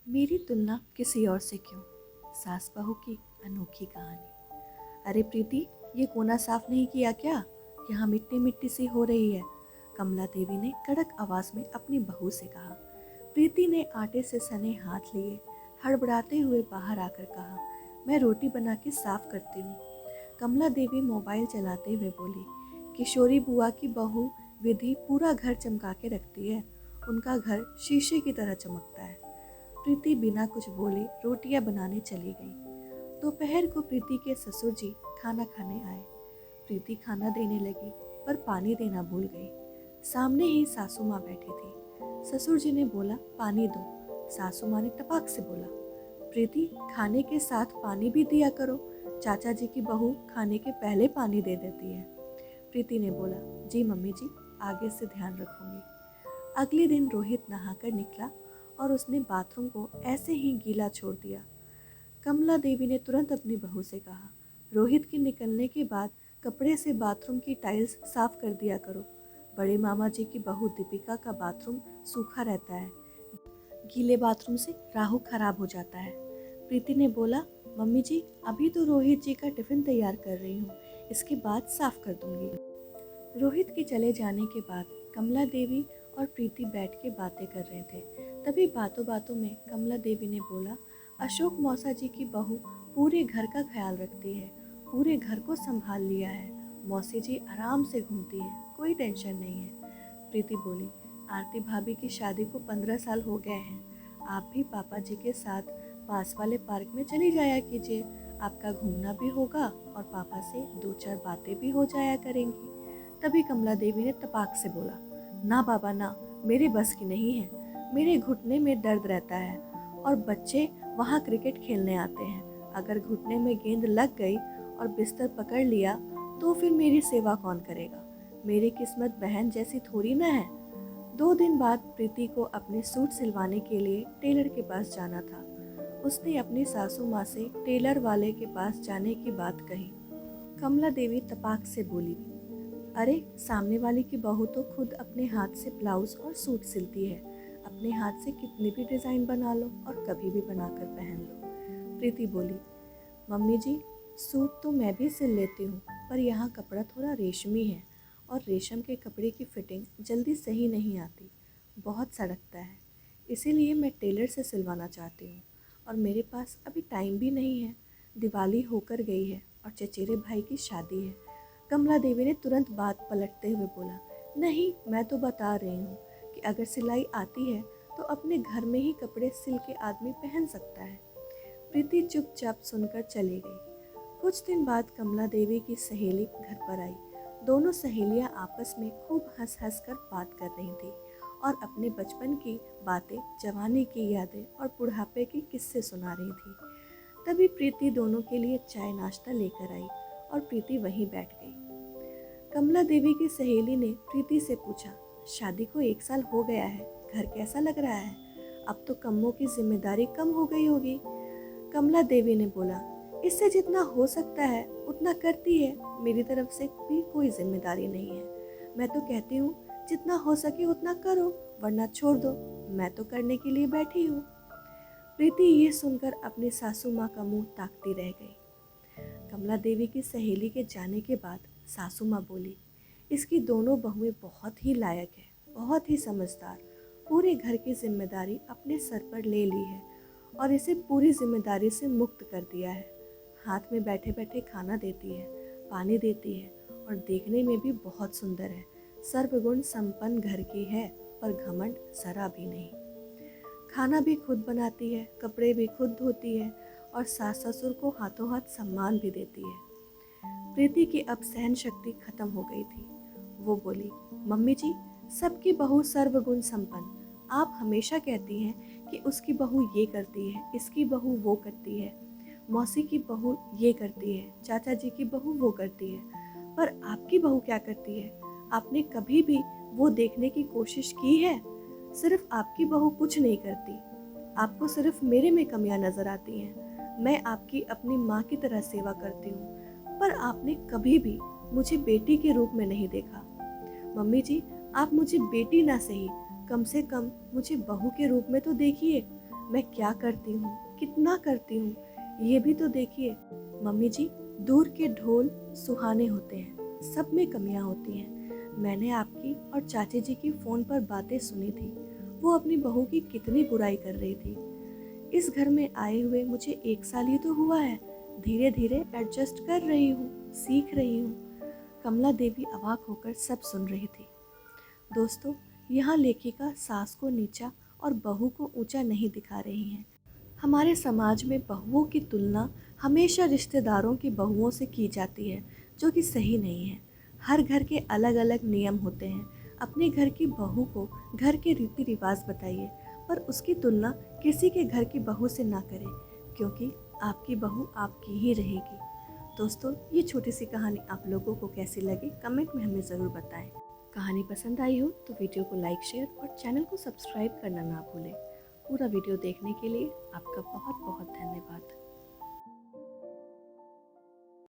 मेरी तुलना किसी और से क्यों? सास बहू की अनोखी कहानी। अरे प्रीति, ये कोना साफ नहीं किया क्या? यहाँ मिट्टी मिट्टी सी हो रही है। कमला देवी ने कड़क आवाज में अपनी बहू से कहा। प्रीति ने आटे से सने हाथ लिए हड़बड़ाते हुए बाहर आकर कहा, मैं रोटी बना के साफ करती हूँ। कमला देवी मोबाइल चलाते हुए बोली, किशोरी बुआ की बहू विधि पूरा घर चमका के रखती है। उनका घर शीशे की तरह चमकता है। प्रीति बिना कुछ बोले रोटियां बनाने चली गई। दोपहर को प्रीति के ससुर जी खाना खाने आए। प्रीति खाना देने लगी पर पानी देना भूल गई। सामने ही सासू माँ बैठी थी। ससुर जी ने बोला, पानी दो। सासू माँ ने टपाक से बोला, प्रीति खाने के साथ पानी भी दिया करो। चाचा जी की बहू खाने के पहले पानी दे देती है। प्रीति ने बोला, जी मम्मी जी, आगे से ध्यान रखूंगी। अगले दिन रोहित नहाकर निकला और उसने बाथरूम को ऐसे ही गीला छोड़ दिया। कमला देवी ने तुरंत अपनी बहू से कहा, रोहित के निकलने के बाद कपड़े से बाथरूम की टाइल्स साफ कर दिया करो। बड़े मामा जी की बहू दीपिका का बाथरूम सूखा रहता है। गीले बाथरूम से राहु खराब हो जाता है। प्रीति ने बोला, मम्मी जी, अभी तो रोहित जी का टिफिन तैयार कर रही हूँ, इसके बाद साफ कर दूंगी। रोहित के चले जाने के बाद कमला देवी और प्रीति बैठ के बातें कर रहे थे। तभी बातों बातों में कमला देवी ने बोला, अशोक मौसा जी की बहू पूरे घर का ख्याल रखती है, पूरे घर को संभाल लिया है। मौसी जी आराम से घूमती है, कोई टेंशन नहीं है। प्रीति बोली, आरती भाभी की शादी को 15 साल हो गए हैं। आप भी पापा जी के साथ पास वाले पार्क में चली जाया कीजिए। आपका घूमना भी होगा और पापा से 2-4 बातें भी हो जाया करेंगी। तभी कमला देवी ने तपाक से बोला, ना बाबा ना, मेरे बस की नहीं है। मेरे घुटने में दर्द रहता है और बच्चे वहाँ क्रिकेट खेलने आते हैं। अगर घुटने में गेंद लग गई और बिस्तर पकड़ लिया तो फिर मेरी सेवा कौन करेगा? मेरी किस्मत बहन जैसी थोड़ी ना है। 2 दिन बाद प्रीति को अपने सूट सिलवाने के लिए टेलर के पास जाना था। उसने अपनी सासू माँ से टेलर वाले के पास जाने की बात कही। कमला देवी तपाक से बोली, अरे सामने वाली की बहू तो खुद अपने हाथ से ब्लाउज और सूट सिलती है। अपने हाथ से कितनी भी डिज़ाइन बना लो और कभी भी बनाकर पहन लो। प्रीति बोली, मम्मी जी, सूट तो मैं भी सिल लेती हूँ, पर यहाँ कपड़ा थोड़ा रेशमी है और रेशम के कपड़े की फिटिंग जल्दी सही नहीं आती, बहुत सड़कता है। इसीलिए मैं टेलर से सिलवाना चाहती हूँ और मेरे पास अभी टाइम भी नहीं है। दिवाली होकर गई है और चचेरे भाई की शादी है। कमला देवी ने तुरंत बात पलटते हुए बोला, नहीं, मैं तो बता रही हूँ कि अगर सिलाई आती है तो अपने घर में ही कपड़े सिल के आदमी पहन सकता है। प्रीति चुपचाप सुनकर चली गई। कुछ दिन बाद कमला देवी की सहेली घर पर आई। दोनों सहेलियां आपस में खूब हंस हंस कर बात कर रही थी और अपने बचपन की बातें, जवानी की यादें और बुढ़ापे के किस्से सुना रही थी। तभी प्रीति दोनों के लिए चाय नाश्ता लेकर आई और प्रीति वहीं बैठ गई। कमला देवी की सहेली ने प्रीति से पूछा, शादी को 1 साल हो गया है, घर कैसा लग रहा है? अब तो कम्मों की जिम्मेदारी कम हो गई होगी। कमला देवी ने बोला, इससे जितना हो सकता है उतना करती है। मेरी तरफ से भी कोई जिम्मेदारी नहीं है। मैं तो कहती हूँ जितना हो सके उतना करो, वरना छोड़ दो। मैं तो करने के लिए बैठी हूँ। प्रीति ये सुनकर अपनी सासू माँ का मुंह ताकती रह गई। कमला देवी की सहेली के जाने के बाद सासू माँ बोली, इसकी दोनों बहुएं बहुत ही लायक है, बहुत ही समझदार। पूरे घर की जिम्मेदारी अपने सर पर ले ली है और इसे पूरी जिम्मेदारी से मुक्त कर दिया है। हाथ में बैठे बैठे खाना देती है, पानी देती है और देखने में भी बहुत सुंदर है। सर्वगुण संपन्न घर की है, पर घमंड जरा भी नहीं। खाना भी खुद बनाती है, कपड़े भी खुद धोती है और सास ससुर को हाथों हाथ सम्मान भी देती है। प्रीति की अब सहन शक्ति खत्म हो गई थी। वो बोली, मम्मी जी, सबकी बहू सर्वगुण संपन्न। आप हमेशा कहती हैं कि उसकी बहू ये करती है, इसकी बहू वो करती है, मौसी की बहू ये करती है, चाचा जी की बहू वो करती है, पर आपकी बहू क्या करती है? आपने कभी भी वो देखने की कोशिश की है? सिर्फ आपकी बहू कुछ नहीं करती। आपको सिर्फ मेरे में कमियां नजर आती हैं। मैं आपकी अपनी माँ की तरह सेवा करती हूँ, पर आपने कभी भी मुझे बेटी के रूप में नहीं देखा। मम्मी जी, आप मुझे बेटी ना सही, कम से कम मुझे बहू के रूप में तो देखिए। मैं क्या करती हूँ, कितना करती हूँ, ये भी तो देखिए। मम्मी जी, दूर के ढोल सुहाने होते हैं, सब में कमियाँ होती हैं। मैंने आपकी और चाची जी की फ़ोन पर बातें सुनी थी, वो अपनी बहू की कितनी बुराई कर रही थी। इस घर में आए हुए मुझे 1 साल ही तो हुआ है, धीरे धीरे एडजस्ट कर रही हूँ, सीख रही हूँ। कमला देवी अवाक होकर सब सुन रही थी। दोस्तों, यहाँ लेखिका सास को नीचा और बहू को ऊंचा नहीं दिखा रही हैं। हमारे समाज में बहुओं की तुलना हमेशा रिश्तेदारों की बहुओं से की जाती है, जो कि सही नहीं है। हर घर के अलग अलग नियम होते हैं। अपने घर की बहू को घर के रीति रिवाज बताइए, पर उसकी तुलना किसी के घर की बहू से ना करें, क्योंकि आपकी बहू आपकी ही रहेगी। दोस्तों, ये छोटी सी कहानी आप लोगों को कैसी लगी कमेंट में हमें ज़रूर बताएं। कहानी पसंद आई हो तो वीडियो को लाइक, शेयर और चैनल को सब्सक्राइब करना ना भूलें। पूरा वीडियो देखने के लिए आपका बहुत बहुत धन्यवाद।